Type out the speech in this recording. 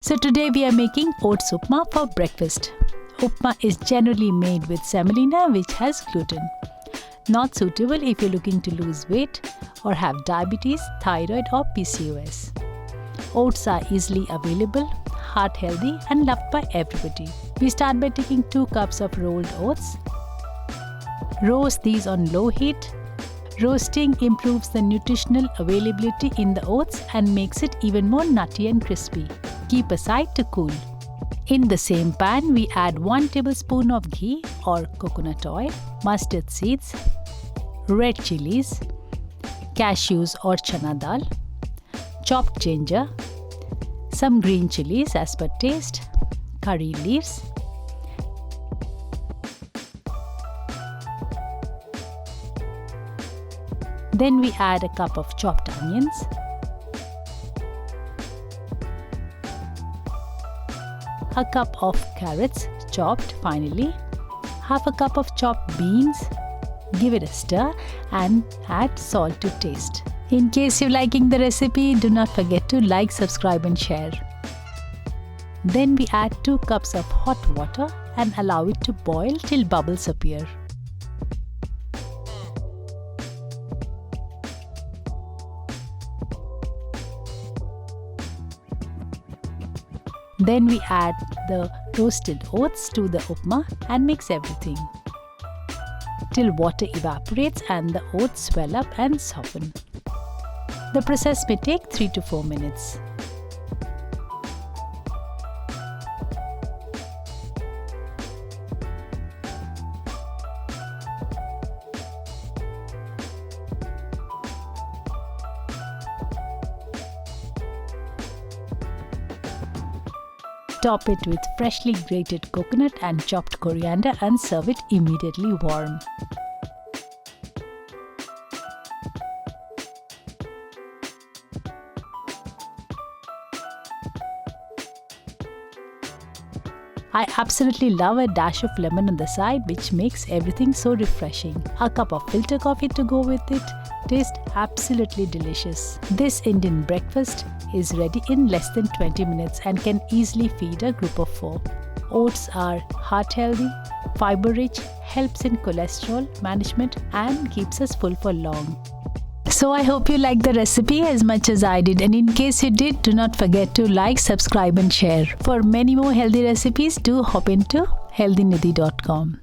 So today we are making Oats Upma for breakfast. Upma is generally made with semolina which has gluten. Not suitable if you're looking to lose weight or have diabetes, thyroid or PCOS. Oats are easily available, heart healthy and loved by everybody. We start by taking 2 cups of rolled oats. Roast these on low heat. Roasting improves the nutritional availability in the oats and makes it even more nutty and crispy. Keep aside to cool. In the same pan, we add 1 tablespoon of ghee or coconut oil, mustard seeds, red chilies, cashews or chana dal, chopped ginger, some green chilies as per taste, curry leaves, then we add a cup of chopped onions, a cup of carrots chopped finely, half a cup of chopped beans. Give it a stir and add salt to taste. In case you're liking the recipe, do not forget to like, subscribe and share. Then we add 2 cups of hot water and allow it to boil till bubbles appear. Then we add the roasted oats to the upma and mix everything till water evaporates and the oats swell up and soften. The process may take 3 to 4 minutes. Top it with freshly grated coconut and chopped coriander and serve it immediately warm. I absolutely love a dash of lemon on the side, which makes everything so refreshing. A cup of filter coffee to go with it. Tastes absolutely delicious. This Indian breakfast is ready in less than 20 minutes and can easily feed a group of 4. Oats are heart healthy, fiber rich, helps in cholesterol management and keeps us full for long. So I hope you liked the recipe as much as I did, and in case you did, do not forget to like, subscribe and share. For many more healthy recipes, do hop into healthynidhi.com.